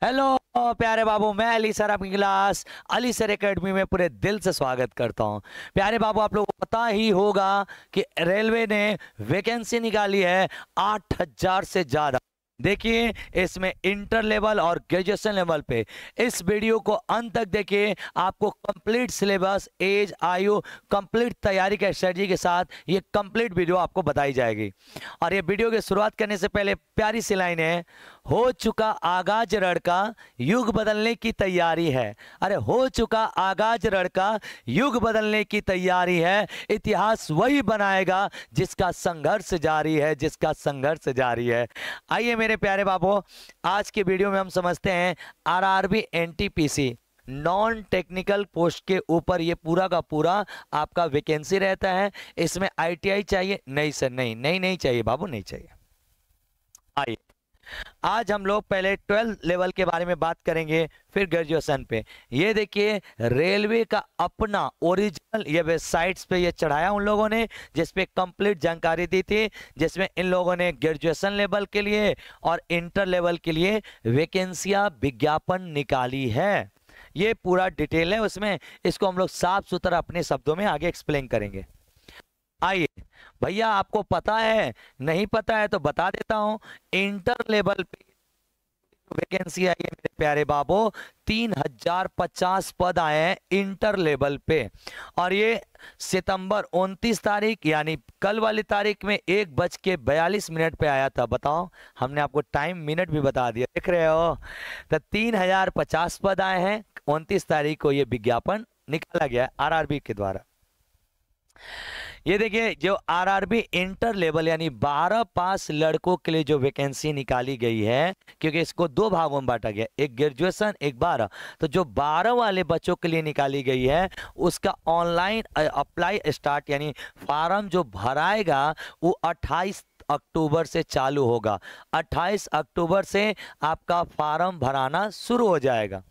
Hello प्यारे बाबू, मैं Ali sir आपकी क्लास अली सर एकेडमी में पूरे दिल से स्वागत करता हूं। प्यारे बाबू, आप लोगों को पता ही होगा कि रेलवे ने वैकेंसी निकाली है 8,000 से ज़्यादा। देखिए, इसमें इंटर लेवल और ग्रेजुएशन लेवल पे इस वीडियो को अंत तक देखिए। आपको कंप्लीट सिलेबस, एज, आयु, कंप्लीट तैयारी के स्ट्रेटजी के साथ ये कंप्लीट वीडियो आपको बताई जाएगी। और ये वीडियो की शुरुआत करने से पहले प्यारी सी लाइन है, हो चुका आगाज रण का, युग बदलने की तैयारी है। अरे हो चुका आगाज रण का, युग बदलने की तैयारी है। इतिहास वही बनाएगा जिसका संघर्ष जारी है, जिसका संघर्ष जारी है। आइए मेरे प्यारे बाबू, आज के वीडियो में हम समझते हैं RRB NTPC non technical post के ऊपर ये पूरा का पूरा आपका वैकेंसी रहता है। इसमें आईटीआई चाहिए? नहीं सर, नहीं नहीं नहीं चाहिए बाबू, नहीं चाहिए। आइए, आज हम लोग पहले 12 लेवल के बारे में बात करेंगे, फिर ग्रेजुएशन पे। ये देखिए, रेलवे का अपना ओरिजिनल ये वेबसाइट्स पे ये चढ़ाया उन लोगों ने, जिसपे कंप्लीट जानकारी दी थी, जिसमें इन लोगों ने ग्रेजुएशन लेवल के लिए और इंटर लेवल के लिए वैकेंसियां विज्ञापन निकाली है। ये पूरा डिटेल है उसमें, इसको हम लोग साफ सुथरा अपने शब्दों में आगे एक्सप्लेन करेंगे। आइए भैया, आपको पता है? नहीं पता है तो बता देता हूं। इंटर लेवल पे वैकेंसी आई है मेरे प्यारे बाबू, 3,050 पद आए हैं इंटर लेवल पे। और ये सितंबर 29 तारीख यानी कल वाली तारीख में 1:42 पे आया था। बताओ, हमने आपको टाइम मिनट भी बता दिया, देख रहे हो? तो 3,050 पद आए हैं। 29 तारीख को ये विज्ञापन निकाला गया आरआरबी के द्वारा। ये देखिए, जो आरआरबी इंटर लेवल यानी 12 पास लड़कों के लिए जो वैकेंसी निकाली गई है, क्योंकि इसको दो भागों में बांटा गया, एक ग्रेजुएशन एक 12। तो जो 12 वाले बच्चों के लिए निकाली गई है, उसका ऑनलाइन अप्लाई स्टार्ट यानी फार्म जो भराएगा वो 28 अक्टूबर से चालू होगा। 28 अक्टूबर से आपका फार्म भराना शुरू हो जाएगा।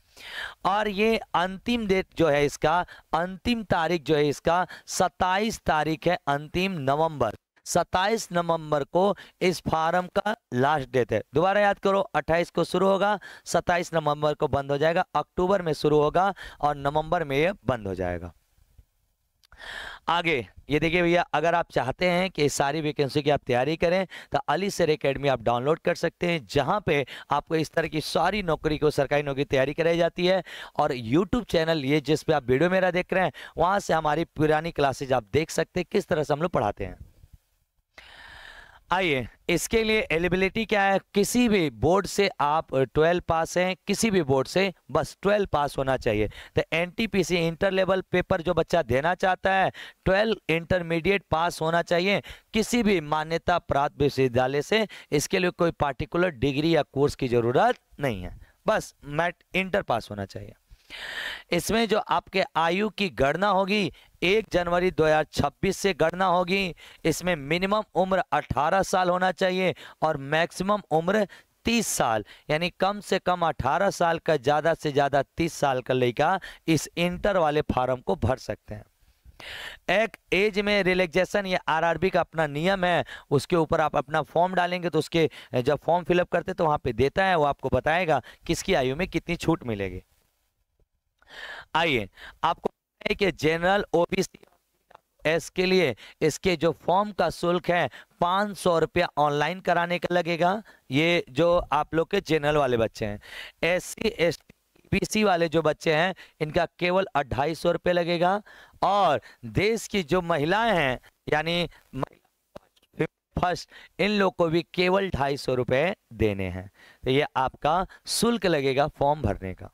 और ये अंतिम डेट जो है इसका, अंतिम तारीख जो है इसका 27 तारीख है, अंतिम नवंबर। 27 नवंबर को इस फार्म का लास्ट डेट है। दोबारा याद करो, 28 को शुरू होगा, 27 नवंबर को बंद हो जाएगा। अक्टूबर में शुरू होगा और नवंबर में ये बंद हो जाएगा। आगे ये देखिए भैया, अगर आप चाहते हैं कि इस सारी वैकेंसी की आप तैयारी करें तो अली सर एकेडमी आप डाउनलोड कर सकते हैं, जहां पे आपको इस तरह की सारी नौकरी को, सरकारी नौकरी की तैयारी कराई जाती है। और यूट्यूब चैनल ये जिस पे आप वीडियो मेरा देख रहे हैं, वहां से हमारी पुरानी क्लासेज आप देख सकते हैं, किस तरह से हम लोग पढ़ाते हैं। आइए, इसके लिए एलिजिबिलिटी क्या है? किसी भी बोर्ड से आप 12 पास हैं, किसी भी बोर्ड से बस 12 पास होना चाहिए। तो एनटीपीसी इंटर लेवल पेपर जो बच्चा देना चाहता है, 12 इंटरमीडिएट पास होना चाहिए किसी भी मान्यता प्राप्त विश्वविद्यालय से। इसके लिए कोई पार्टिकुलर डिग्री या कोर्स की जरूरत नहीं है, बस मैट इंटर पास होना चाहिए। इसमें जो आपके आयु की गणना होगी 1 जनवरी 2026 से गणना होगी। इसमें मिनिमम उम्र 18 साल होना चाहिए और मैक्सिमम उम्र 30 साल, यानी कम से कम 18 साल का, ज्यादा से ज्यादा 30 साल का लड़का इस इंटर वाले फार्म को भर सकते हैं। एक एज में रिलैक्सेशन, ये आरआरबी का अपना नियम है, उसके ऊपर आप अपना फॉर्म डालेंगे तो उसके जब फॉर्म फिलअप करते तो वहां पे देता है, वो आपको बताएगा किसकी आयु में कितनी छूट मिलेगी। आइए, आपको है कि जनरल, ओबीसी, एस के लिए इसके जो फॉर्म का शुल्क है 500 रुपया ऑनलाइन कराने का लगेगा। ये जो आप लोग के जनरल वाले बच्चे हैं। एससी एसटी बीसी वाले जो बच्चे हैं, इनका केवल 250 रुपये लगेगा। और देश की जो महिलाएं हैं, यानी फर्स्ट, इन लोग को भी केवल 250 रुपये देने हैं। तो ये आपका शुल्क लगेगा फॉर्म भरने का।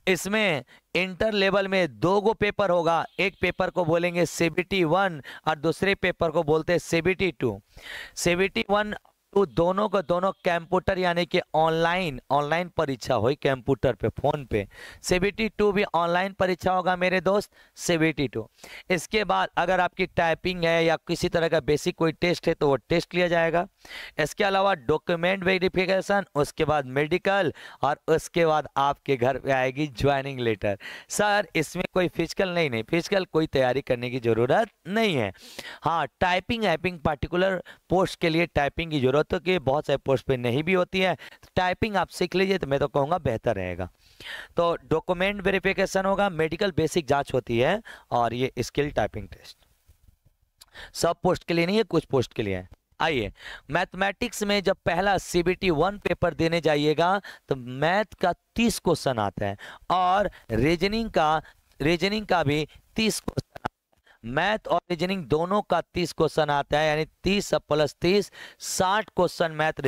इसमें इंटर लेवल में 2 गो पेपर होगा, एक पेपर को बोलेंगे CBT 1 और दूसरे पेपर को बोलते हैं CBT 2। CBT 1 तो दोनों का दोनों कंप्यूटर यानी कि ऑनलाइन परीक्षा हुई कंप्यूटर पे, फोन पे। CBT 2 भी ऑनलाइन परीक्षा होगा मेरे दोस्त, CBT 2। इसके बाद अगर आपकी टाइपिंग है या किसी तरह का बेसिक कोई टेस्ट है तो वो टेस्ट लिया जाएगा। इसके अलावा डॉक्यूमेंट वेरिफिकेशन, उसके बाद मेडिकल, और उसके बाद आपके घर पे आएगी ज्वाइनिंग लेटर। सर इसमें कोई फिजिकल नहीं, फिजिकल कोई तैयारी करने की जरूरत नहीं है। हाँ, टाइपिंग पार्टिकुलर पोस्ट के लिए टाइपिंग की जरूरत ज़रूरत हो कि बहुत सारे पोस्ट पे नहीं भी होती है। टाइपिंग आप सीख लीजिए तो मैं तो कहूँगा बेहतर रहेगा। तो डॉक्यूमेंट वेरिफिकेशन होगा, मेडिकल बेसिक जांच होती है, और ये स्किल टाइपिंग टेस्ट सब पोस्ट के लिए नहीं है, कुछ पोस्ट के लिए है। आइए, मैथमेटिक्स में जब पहला CBT 1 पेपर देने जाइएगा तो मैथ का 30 क्वेश्चन आता है, और रीजनिंग का भी 30 क्वेश्चन आता है। मैथ और रीजनिंग दोनों का 30 क्वेश्चन आता है, यानी 30 + 30 60 क्वेश्चन मैथ।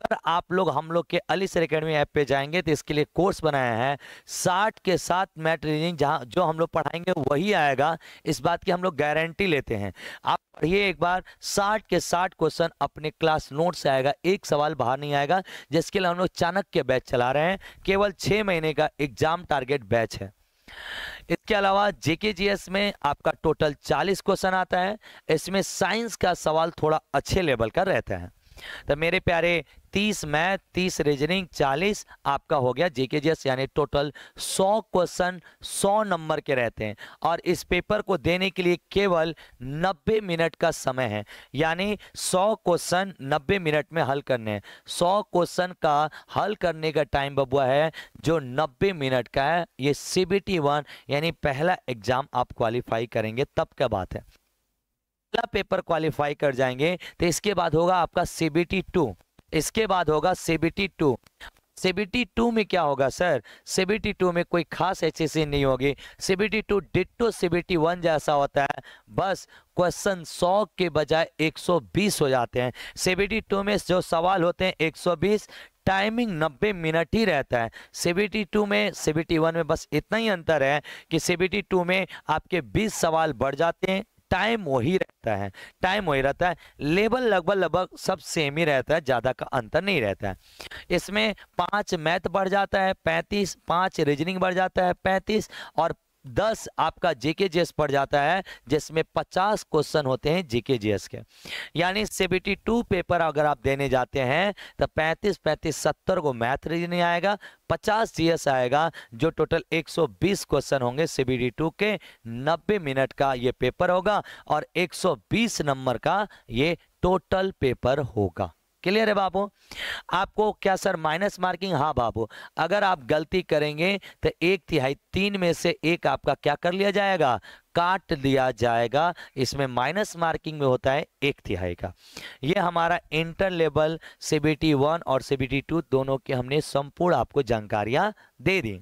अगर आप लोग हम लोग के अली सर एकेडमी ऐप पे जाएंगे तो इसके लिए कोर्स बनाया है, 60 के साथ मैथ रीजनिंग जहाँ जो हम लोग पढ़ाएंगे वही आएगा, इस बात की हम लोग गारंटी लेते हैं। आप पढ़िए एक बार, 60 के 60 क्वेश्चन अपने क्लास नोट से आएगा, एक सवाल बाहर नहीं आएगा, जिसके लिए हम लोग चाणक्य बैच चला रहे हैं। केवल 6 महीने का एग्जाम टारगेट बैच है। इसके अलावा JKGS में आपका टोटल 40 क्वेश्चन आता है। इसमें साइंस का सवाल थोड़ा अच्छे लेवल का रहता है। तो मेरे प्यारे 30 मैथ, 30 रीजनिंग, 40 आपका हो गया JKGS, यानी टोटल 100 क्वेश्चन 100 नंबर के रहते हैं। और इस पेपर को देने के लिए केवल 90 मिनट का समय है, यानी 100 क्वेश्चन 90 मिनट में हल करने हैं। 100 क्वेश्चन का हल करने का टाइम बबुआ है जो 90 मिनट का है। ये CBT 1 यानी पहला एग्जाम आप क्वालिफाई करेंगे तब क्या बात है। पहला पेपर क्वालिफाई कर जाएंगे तो इसके बाद होगा आपका CBT 2। इसके बाद होगा CBT 2। CBT 2 में क्या होगा सर? CBT 2 में कोई खास ऐसी चीज नहीं होगी। CBT 2 डिट्टो CBT 1 जैसा होता है, बस क्वेश्चन 100 के बजाय 120 हो जाते हैं। CBT 2 में जो सवाल होते हैं 120, टाइमिंग 90 मिनट ही रहता है। CBT 2 में CBT 1 में बस इतना ही अंतर है कि CBT 2 में आपके 20 सवाल बढ़ जाते हैं, टाइम वही रहता है। लेवल लगभग सब सेम ही रहता है, ज़्यादा का अंतर नहीं रहता है। इसमें 5 मैथ बढ़ जाता है 35, 5 रीजनिंग बढ़ जाता है 35, और 10 आपका JKGS पड़ जाता है, जिसमें 50 क्वेश्चन होते हैं JKGS के। यानी CBT 2 पेपर अगर आप देने जाते हैं तो 35 70 को मैथ रीजनिंग आएगा, 50 GS आएगा, जो टोटल 120 क्वेश्चन होंगे CBT 2 के। 90 मिनट का ये पेपर होगा और 120 नंबर का ये टोटल पेपर होगा। क्लियर है बाबू? आपको क्या सर माइनस मार्किंग? हाँ बाबू, अगर आप गलती करेंगे तो 1/3 3 में से 1 आपका क्या कर लिया जाएगा? काट लिया जाएगा। इसमें माइनस मार्किंग में होता है 1/3 का। ये हमारा इंटर लेवल CBT 1 और CBT 2 दोनों के हमने संपूर्ण आपको जानकारियां दे दी।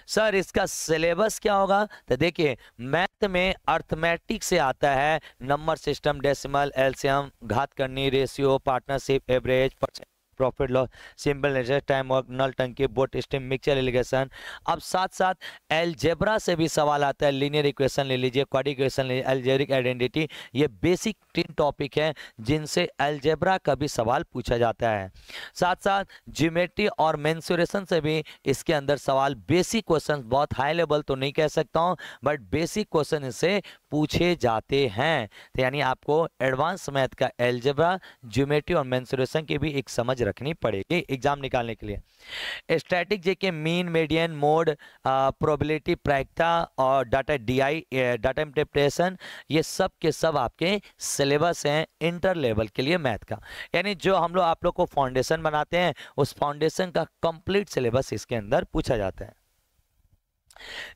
सर इसका सिलेबस क्या होगा? तो देखिए, मैथ में अर्थमेटिक से आता है नंबर सिस्टम, डेसिमल, एलसीएम, घात करनी, ratio, partnership, average, percent, profit loss, simple nature, time work, नल टंकी, बोट स्ट्रीम, मिक्सचर एलिगेशन। अब साथ साथ एलजेब्रा से भी सवाल आता है। लीनियर इक्वेशन ले लीजिए, क्वाड्रेटिक इक्वेशन ले लीजिए, अलजेब्रिक आइडेंटिटी। ये बेसिक 3 टॉपिक है जिनसे एलजेब्रा का भी सवाल पूछा जाता है। साथ साथ ज्योमेट्री और मेंसुरेशन से भी इसके अंदर सवाल, बेसिक क्वेश्चन, बहुत हाई लेवल तो नहीं कह सकता हूँ, बट बेसिक क्वेश्चन इससे पूछे जाते हैं। तो यानी आपको एडवांस मैथ का एलजेब्रा, ज्योमेट्री और मेंसुरेशन की भी एक समझ रखनी पड़ेगी एग्जाम निकालने के लिए। स्टैटिक जेके, मीन, मीडियन, मोड, प्रोबेबिलिटी, प्रायिकता और डाटा DI, डाटा इंटरप्रिटेशन, ये सब के सब आपके सिलेबस हैं इंटर लेवल के लिए मैथ का। यानी जो हम लोग आप लोग को फाउंडेशन बनाते हैं, उस फाउंडेशन का कंप्लीट सिलेबस इसके अंदर पूछा जाता है।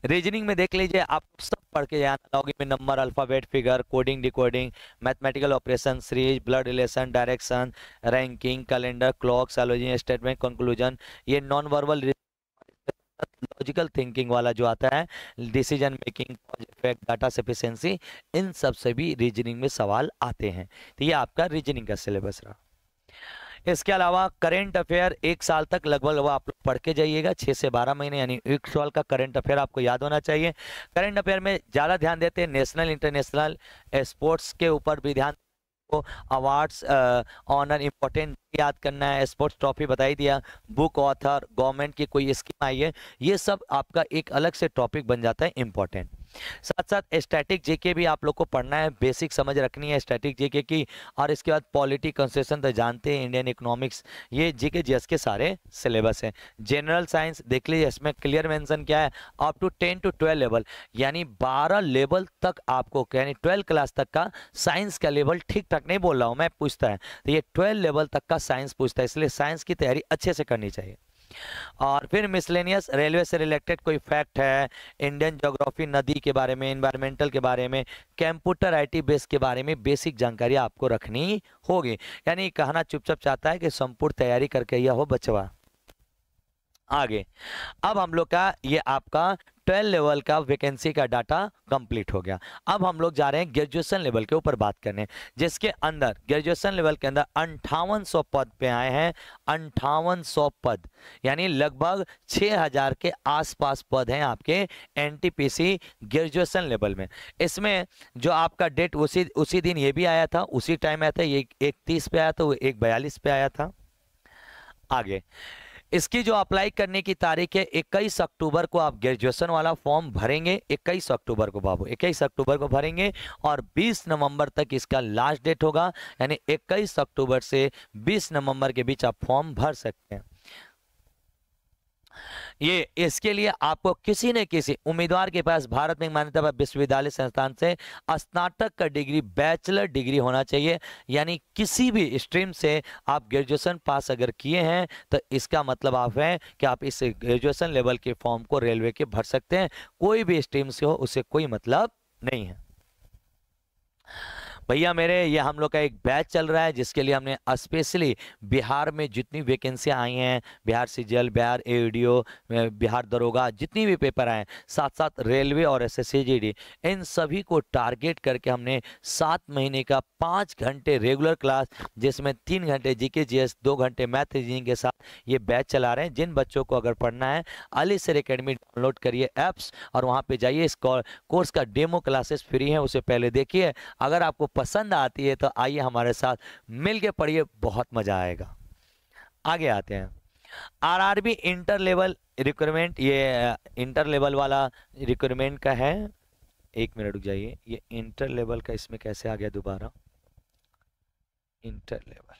रीजनिंग में देख लीजिए, आप सब पढ़ के जाना होगी में number, alphabet, figure, coding, decoding, mathematical operation, series, blood relation, direction, ranking, calendar, clock, syllogism, statement, conclusion. ये नॉन वर्बल, लॉजिकल थिंकिंग वाला जो आता है, decision making, effect, data sufficiency, इन सब से भी रीजनिंग में सवाल आते हैं। तो ये आपका रीजनिंग का सिलेबस रहा। इसके अलावा करेंट अफेयर 1 साल तक लगभग आप लोग पढ़ के जाइएगा, 6 से 12 महीने, यानी 1 साल का करंट अफेयर आपको याद होना चाहिए। करंट अफेयर में ज़्यादा ध्यान देते हैं नेशनल इंटरनेशनल स्पोर्ट्स के ऊपर भी ध्यान को, अवार्ड्स, ऑनर, इम्पोर्टेंट याद करना है, स्पोर्ट्स ट्रॉफी बताई दिया, बुक ऑथर, गवर्नमेंट की कोई स्कीम आई है, ये सब आपका एक अलग से टॉपिक बन जाता है इम्पोर्टेंट। साथ साथ स्टैटिक जीके भी आप लोग को पढ़ना है, बेसिक समझ रखनी है स्टैटिक जीके की। और इसके बाद पॉलिटी कंस्टिट्यूशन तो जानते हैं, इंडियन इकोनॉमिक्स, ये जीके जीएस के सारे सिलेबस हैं। जनरल साइंस देख लीजिए, इसमें क्लियर मेंशन क्या है, अप टू 10 to 12 लेवल, यानी 12 लेवल तक आपको, यानी 12 क्लास तक का साइंस का लेवल, ठीक ठाक नहीं बोल रहा हूँ मैं, पूछता है तो ये 12 लेवल तक का साइंस पूछता है, इसलिए साइंस की तैयारी अच्छे से करनी चाहिए। और फिर मिसलेनियस, रेलवे से रिलेटेड कोई फैक्ट है, इंडियन ज्योग्राफी, नदी के बारे में, एनवायरमेंटल के बारे में, कंप्यूटर आईटी बेस के बारे में बेसिक जानकारी आपको रखनी होगी। यानी कहना चुपचाप चाहता है कि संपूर्ण तैयारी करके यह हो बचवा। आगे अब हम लोग का ये आपका 12 लेवल का वैकेंसी का डाटा कंप्लीट हो गया। अब हम लोग जा रहे हैं ग्रेजुएशन लेवल के ऊपर बात करने, जिसके अंदर ग्रेजुएशन लेवल के अंदर 5800 पद पे आए हैं। 5800 पद, यानी लगभग 6000 के आसपास पद हैं आपके एनटीपीसी ग्रेजुएशन लेवल में। इसमें जो आपका डेट उसी दिन ये भी आया था, उसी टाइम आया था, ये 31 पे आया था, वो 1/42 पे आया था। आगे इसकी जो अप्लाई करने की तारीख है 21 अक्टूबर को आप ग्रेजुएशन वाला फॉर्म भरेंगे। 21 अक्टूबर को बाबू, 21 अक्टूबर को भरेंगे और 20 नवंबर तक इसका लास्ट डेट होगा। यानी 21 अक्टूबर से 20 नवंबर के बीच आप फॉर्म भर सकते हैं। ये इसके लिए आपको किसी न किसी उम्मीदवार के पास भारत में मान्यता प्राप्त विश्वविद्यालय संस्थान से स्नातक का डिग्री, बैचलर डिग्री होना चाहिए। यानी किसी भी स्ट्रीम से आप ग्रेजुएशन पास अगर किए हैं तो इसका मतलब आप है कि आप इस ग्रेजुएशन लेवल के फॉर्म को रेलवे के भर सकते हैं। कोई भी स्ट्रीम से हो उससे कोई मतलब नहीं है। भैया मेरे, ये हम लोग का एक बैच चल रहा है जिसके लिए हमने स्पेशली बिहार में जितनी वैकेंसियां आई हैं, बिहार सीजीएल, बिहार एडीओ, बिहार दरोगा, जितनी भी पेपर आए, साथ साथ रेलवे और एसएससी जीडी, इन सभी को टारगेट करके हमने 7 महीने का 5 घंटे रेगुलर क्लास, जिसमें 3 घंटे जीके जीएस, 2 घंटे मैथ रीजनिंग के साथ ये बैच चला रहे हैं। जिन बच्चों को अगर पढ़ना है, अली सर एकेडमी डाउनलोड करिए ऐप्स और वहाँ पे जाइए। इस कोर्स का डेमो क्लासेस फ्री है, उसे पहले देखिए। अगर आपको पसंद आती है तो आइए हमारे साथ मिल के पढ़िए, बहुत मजा आएगा। आगे आते हैं, आरआरबी इंटर लेवल रिक्रूटमेंट, ये इंटर लेवल वाला रिक्रूटमेंट का है। 1 मिनट रुक जाइए, ये इंटर लेवल का इसमें कैसे आ गया दोबारा, इंटर लेवल,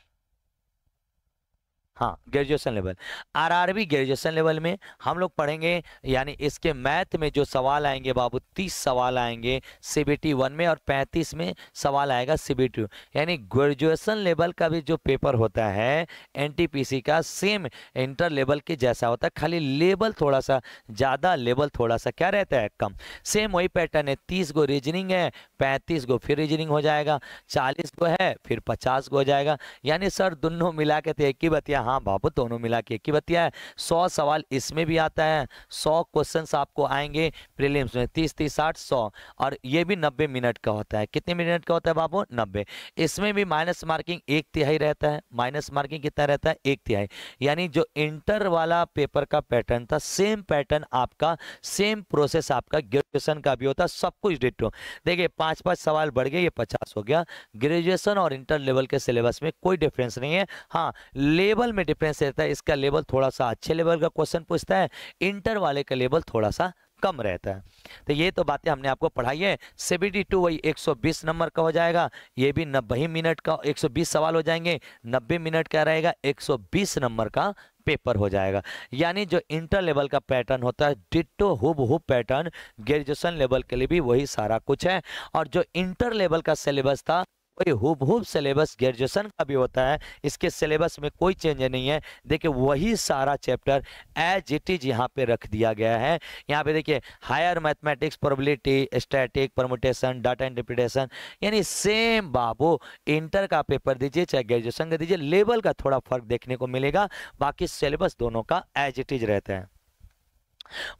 हाँ graduation level. RRB graduation level में हम लोग पढ़ेंगे, यानी इसके मैथ में जो सवाल आएंगे बाबू, 30 सवाल आएंगे सीबीटी 1 में और 35 में सवाल आएगा सीबीटी 2। यानी ग्रेजुएशन लेवल का भी जो पेपर होता है एनटीपीसी का, सेम इंटर लेवल के जैसा होता है, खाली लेवल थोड़ा सा ज़्यादा, लेवल थोड़ा सा क्या रहता है, कम। सेम वही पैटर्न है, 30 गो रीजनिंग है, 35 गो फिर रीजनिंग हो जाएगा, 40 गो है फिर 50 गो हो जाएगा। यानी सर दोनों मिला के तो एक ही बतिया, हाँ बाबू दोनों मिला के एक ही बतिया है। 100 सवाल इसमें भी आता है, 100 क्वेश्चंस आपको आएंगे प्रीलिम्स में, 30 30 60 100, और ये भी 90 मिनट का होता है। कितने मिनट का होता है बाबू, 90। इसमें भी माइनस मार्किंग 1/3 रहता है। माइनस मार्किंग कितना रहता है, 1/3। यानी जो इंटर वाला पेपर का पैटर्न था, सेम पैटर्न आपका, सेम प्रोसेस आपका ग्रेजुएशन का भी होता है, सब कुछ डिटो। देखिए 5-5 सवाल बढ़ गए, ये 50 हो गया। ग्रेजुएशन और इंटर लेवल के सिलेबस में कोई डिफरेंस नहीं है, हाँ लेवल में डिफरेंस रहता है। इसका लेवल थोड़ा सा अच्छे लेवल का क्वेश्चन पूछता है, इंटर वाले का लेवल थोड़ा सा कम रहता है। तो ये तो बातें हमने आपको पढ़ाई है। सीबीटी 2 वही 120 नंबर का हो जाएगा, ये भी 90 मिनट का, 120 सवाल हो जाएंगे, 90 मिनट का रहेगा, 120 नंबर का पेपर हो जाएगा। यानी जो इंटर लेवल का पैटर्न होता है, डिट्टो हुबहू पैटर्न ग्रेजुएशन लेवल के लिए भी वही सारा कुछ है। और जो इंटर लेवल का सिलेबस था वही हुबहू सिलेबस ग्रेजुएशन का भी होता है। इसके सिलेबस में कोई चेंज नहीं है। देखिए वही सारा चैप्टर एज इट इज यहाँ पे रख दिया गया है। यहाँ पे देखिए higher mathematics, probability, static, permutation, data interpretation, यानी सेम बाबू इंटर का पेपर दीजिए चाहे ग्रेजुएशन का दीजिए, लेवल का थोड़ा फर्क देखने को मिलेगा, बाकी सिलेबस दोनों का एज इट इज रहता है।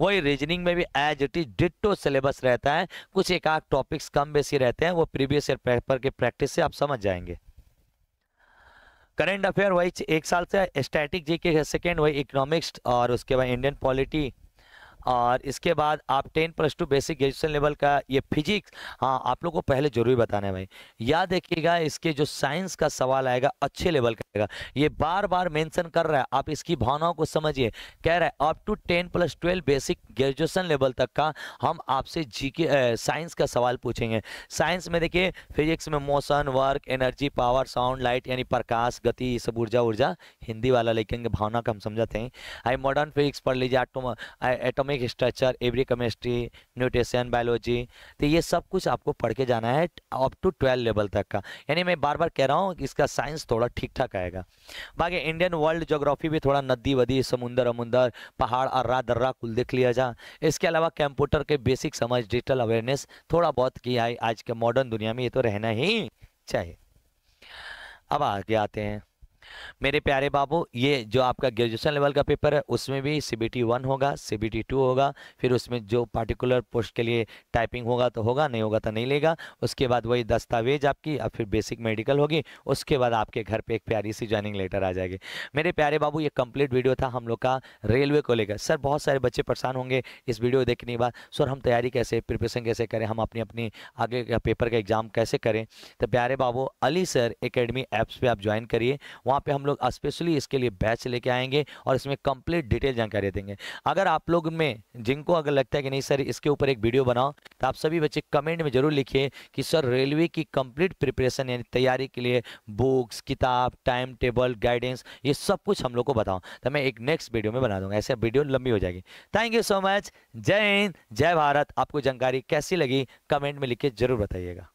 वही रीजनिंग में भी as it is ditto syllabus रहता है, कुछ एक आध टॉपिक्स कम बेसी रहते हैं, वो प्रीवियस ईयर पेपर के प्रैक्टिस से आप समझ जाएंगे। करंट अफेयर वही 1 साल से, स्टैटिक जीके सेकंड, वही इकोनॉमिक्स, और उसके बाद इंडियन पॉलिटी, और इसके बाद आप 10+2 बेसिक ग्रेजुएशन लेवल का ये फिजिक्स, हाँ आप लोग को पहले जरूरी बताना है भाई, याद रखिएगा इसके जो साइंस का सवाल आएगा अच्छे लेवल का आएगा। ये बार बार मेंशन कर रहा है, आप इसकी भावनाओं को समझिए। कह रहा है up to 10+12 basic graduation level तक का हम आपसे जीके साइंस का सवाल पूछेंगे। साइंस में देखिए फिजिक्स में motion, work, energy, power, sound, light यानी प्रकाश, गति, सब ऊर्जा, ऊर्जा हिंदी वाला लेकिन भावना का हम समझाते हैं। आई मॉडर्न फिजिक्स पढ़ लीजिए, atomic structure, every chemistry, nutrition, biology. तो ये सब कुछ आपको पढ़ के जाना है अप टू 12 लेवल तक का। यानी मैं बार बार कह रहा हूँ कि इसका साइंस थोड़ा ठीक ठाक आएगा। बाकी इंडियन वर्ल्ड ज्योग्राफी भी थोड़ा नदी वदी, समुंदर अमुंदर, पहाड़, अर्रा दर्रा कुल देख लिया जा। इसके अलावा कंप्यूटर के बेसिक समझ, डिजिटल अवेयरनेस थोड़ा बहुत की आज के मॉडर्न दुनिया में ये तो रहना ही चाहिए। अब आगे आते हैं मेरे प्यारे बाबू, ये जो आपका ग्रेजुएशन लेवल का पेपर है उसमें भी CBT 1 होगा, CBT 2 होगा, फिर उसमें जो पार्टिकुलर पोस्ट के लिए टाइपिंग होगा तो होगा, नहीं होगा तो नहीं लेगा। उसके बाद वही दस्तावेज आपकी, और फिर बेसिक मेडिकल होगी। उसके बाद आपके घर पे एक प्यारी सी ज्वाइनिंग लेटर आ जाएगी। मेरे प्यारे बाबू, ये कंप्लीट वीडियो था हम लोग का रेलवे को लेकर। सर बहुत सारे बच्चे परेशान होंगे इस वीडियो देखने के बाद, सर हम तैयारी कैसे, प्रिपरेशन कैसे करें, हम अपनी अपनी आगे का पेपर का एग्जाम कैसे करें। तो प्यारे बाबू, अली सर एकेडमी ऐप्स पे आप ज्वाइन करिए। वहाँ पे हम लोग स्पेशली इसके लिए बैच लेके आएंगे और इसमें कंप्लीट डिटेल जानकारी देंगे। अगर आप लोग में जिनको अगर लगता है कि नहीं सर इसके ऊपर एक वीडियो बनाओ, तो आप सभी बच्चे कमेंट में जरूर लिखिए कि सर रेलवे की कंप्लीट प्रिपरेशन यानी तैयारी के लिए बुक्स, किताब, टाइम टेबल, गाइडेंस, ये सब कुछ हम लोग को बताओ, तो मैं एक नेक्स्ट वीडियो में बना दूंगा। ऐसे वीडियो लंबी हो जाएगी। Thank you so much. जय हिंद, जय भारत। आपको जानकारी कैसी लगी कमेंट में लिख के जरूर बताइएगा।